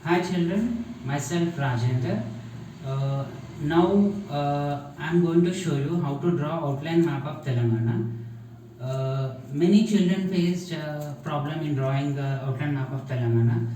Hi children, myself Rajendra. Now I am going to show you how to draw outline map of Telangana. Many children faced problem in drawing outline map of Telangana.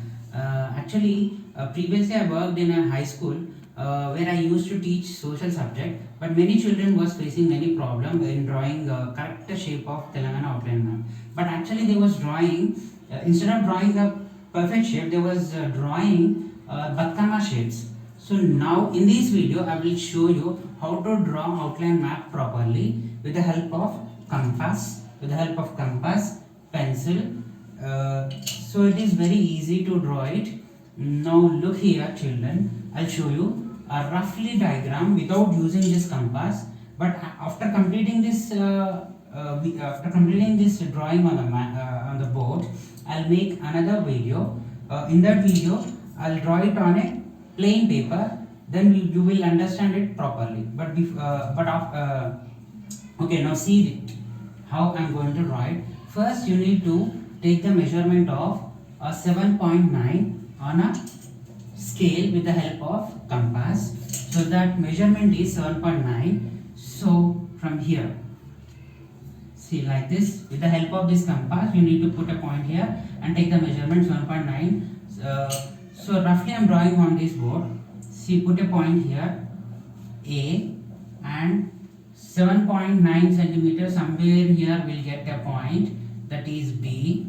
Previously I worked in a high school where I used to teach social subject, but many children was facing many problem in drawing correct shape of Telangana outline map. But actually they was drawing instead of drawing the perfect shape, they was drawing Batkama shapes. So now in this video I will show you how to draw outline map properly with the help of compass, pencil. So it is very easy to draw it. Now look here children, I'll show you a roughly diagram without using this compass. But after completing this drawing on the board, I'll make another video. In that video I'll draw it on a plain paper, then you will understand it properly. Okay, now see it how I'm going to draw it. First you need to take the measurement of a 7.9 on a scale with the help of compass. So that measurement is 7.9. So from here, see like this, with the help of this compass you need to put a point here and take the measurement 7.9. So roughly I'm drawing on this board. See, put a point here A, and 7.9 centimeters somewhere here we'll get a point, that is B.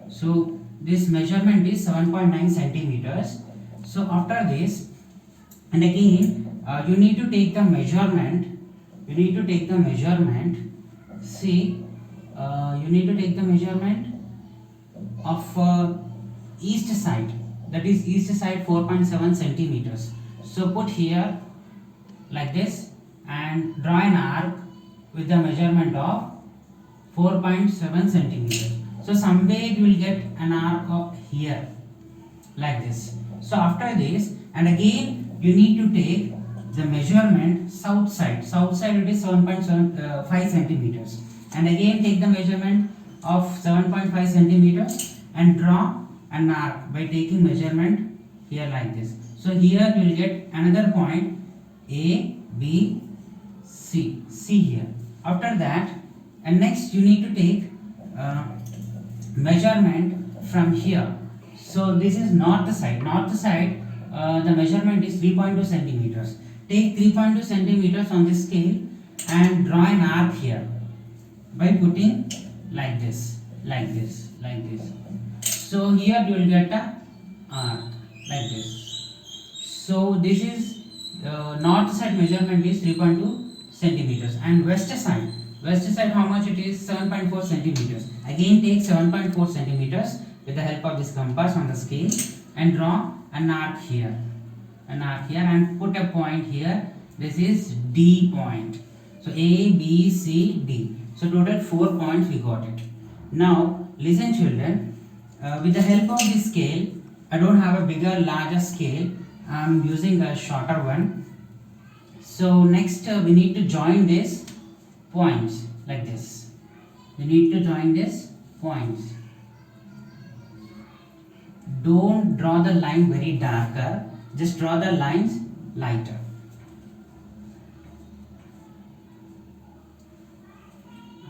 So this measurement is 7.9 centimeters. So after this, and again you need to take the measurement. See, you need to take the measurement of east side, that is east side 4.7 centimeters. So put here like this and draw an arc with the measurement of 4.7 centimeters. So somewhere you will get an arc of here like this. So after this, and again you need to take the measurement south side it is 7.5 centimeters, and again take the measurement of 7.5 centimeters and draw an arc by taking measurement here like this. So here you will get another point A, B, C. See here. After that, and next you need to take measurement from here. So this is north side. The measurement is 3.2 centimeters. Take 3.2 centimeters on this scale and draw an arc here by putting like this. So here you will get a arc like this. So this is north side measurement is 3.2 centimeters, and west side how much it is? 7.4 centimeters. Again take 7.4 centimeters with the help of this compass on the scale and draw an arc here and put a point here. This is D point. So A, B, C, D. So total 4 points we got it. Now listen children, with the help of this scale, I don't have a bigger larger scale, I am using a shorter one. So next we need to join this points like this. Don't draw the line very darker, just draw the lines lighter.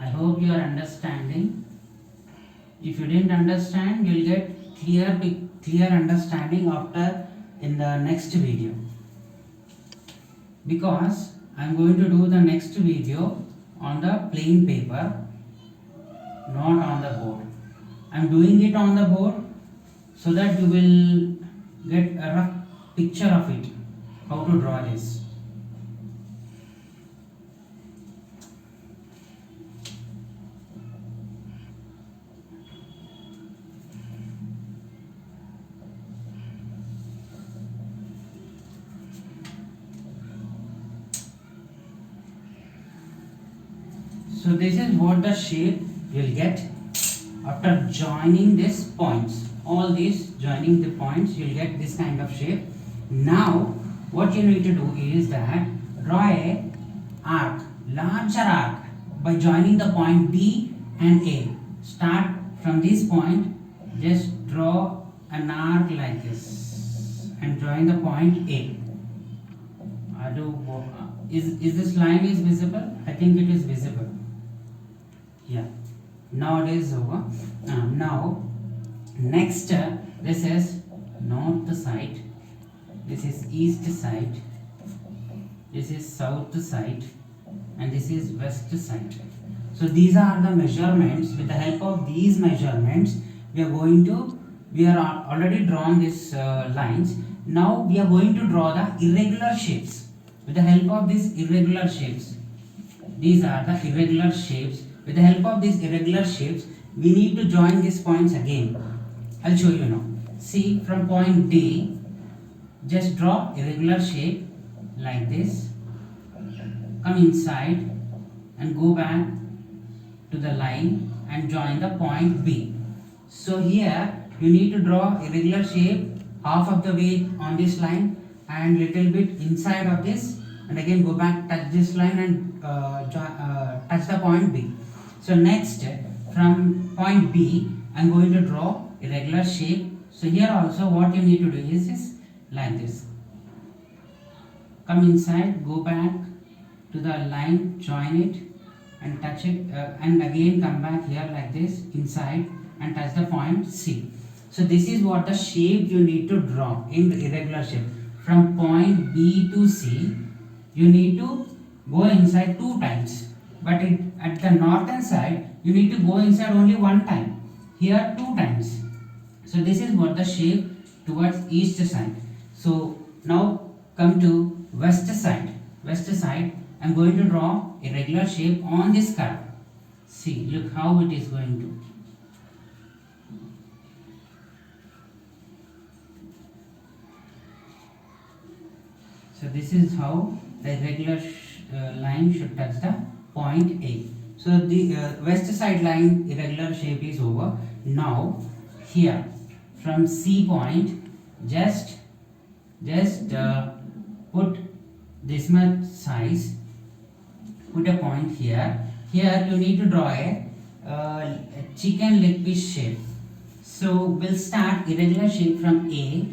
I hope you are understanding. If you didn't understand, you will get clear understanding after in the next video, because I am going to do the next video on the plain paper, not on the board. I am doing it on the board so that you will get a rough picture of it, how to draw this. So this is what the shape you will get after joining these points. All these joining the points, you will get this kind of shape. Now what you need to do is that draw a larger arc by joining the point B and A. Start from this point, just draw an arc like this and join the point A. Is this line is visible? I think it is visible. Yeah. Now it is over. Now next this is north side, this is east side, this is south side, and this is west side. So these are the measurements. With the help of these measurements we are already drawn these lines. Now we are going to draw the irregular shapes. With the help of these irregular shapes, these are the irregular shapes. With the help of these irregular shapes we need to join these points again. I'll show you now. See, from point D just draw irregular shape like this, come inside and go back to the line and join the point B. So here you need to draw irregular shape half of the way on this line and little bit inside of this, and again go back, touch this line and touch the point B. So next from point B I am going to draw irregular shape. So here also what you need to do is like this, come inside, go back to the line, join it and touch it, and again come back here like this inside and touch the point C. So this is what the shape you need to draw in the irregular shape. From point B to C you need to go inside 2 times, but at the northern side you need to go inside only 1 time, here 2 times. So this is what the shape towards east side. So now come to west side. West side I am going to draw a regular shape on this curve. See, look how it is going to. So this is how the regular line should touch the point A. So the west side line irregular shape is over. Now here from C point just put this much size, put a point here. Here you need to draw a chicken leg piece shape. So we'll start irregular shape from A.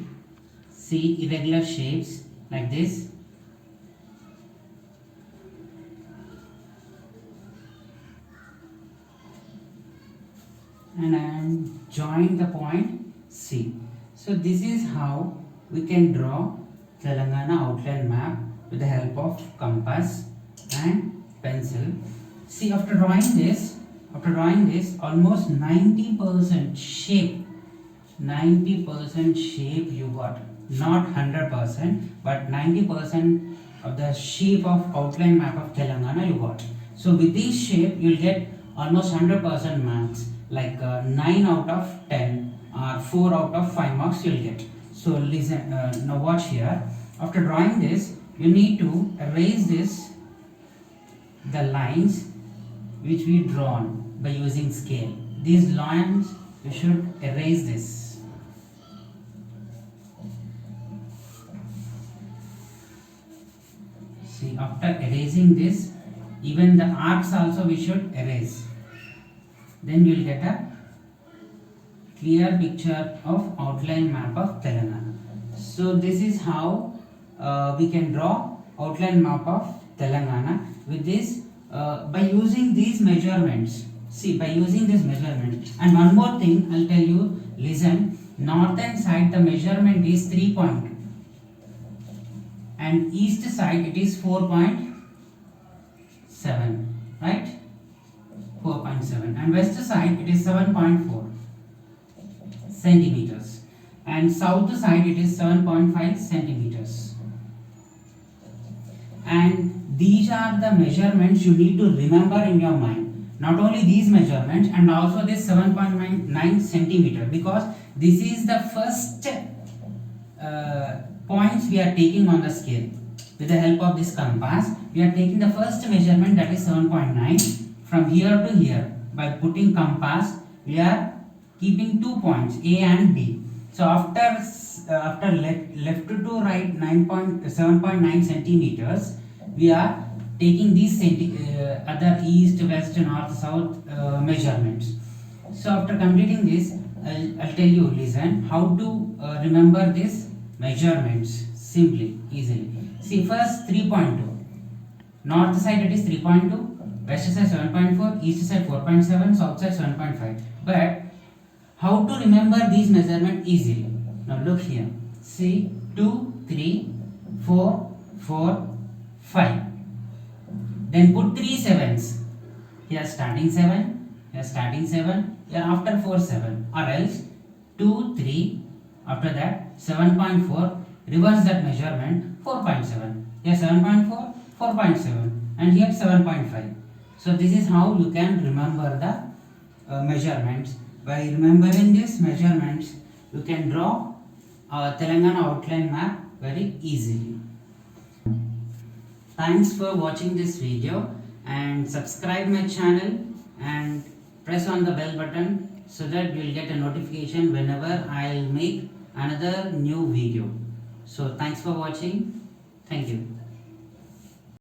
See, irregular shapes like this. And I am join the point C. So this is how we can draw Telangana outline map with the help of compass and pencil. See, after drawing this almost 90% shape, 90% shape you got, not 100% but 90% of the shape of outline map of Telangana you got. So with this shape you will get almost 100% marks, like 9 out of 10 or 4 out of 5 marks you will get. So listen, now watch here. After drawing this you need to erase the lines which we drawn by using scale. These lines you should erase this. See, after erasing this, even the arcs also we should erase. Then you will get a clear picture of outline map of Telangana. So this is how we can draw outline map of Telangana with this by using these measurements. See, by using this measurement. And one more thing I'll tell you, listen, northern side the measurement is 3 point and east side it is 4.7, right? 4.7, and west side it is 7.4 centimeters, and south side it is 7.5 centimeters. And these are the measurements you need to remember in your mind. Not only these measurements and also this 7.9 centimeter, because this is the first points we are taking on the scale. With the help of this compass we are taking the first measurement, that is 7.9. From here to here, by putting compass we are keeping 2 points A and B. So after left to right 7.9 centimeters, we are taking these other east, west, north, south measurements. So after completing this, I'll tell you, listen, how to remember this measurements simply, easily. See, first 3.2. North side it is 3.2, west side 7.4, east side 4.7, south side 7.5. But how to remember these measurements easily? Now look here. See, 2, 3, 4, 4, 5. Then put 3 sevens. Here starting 7, here starting 7, here after 4 7. Or else 2, 3, after that 7.4, reverse that measurement 4.7. Here 7.4, 4.7, and here 7.5. So this is how you can remember the measurements. By remembering these measurements, you can draw Telangana outline map very easily. Thanks for watching this video, and subscribe my channel and press on the bell button so that you will get a notification whenever I'll make another new video. So thanks for watching. Thank you.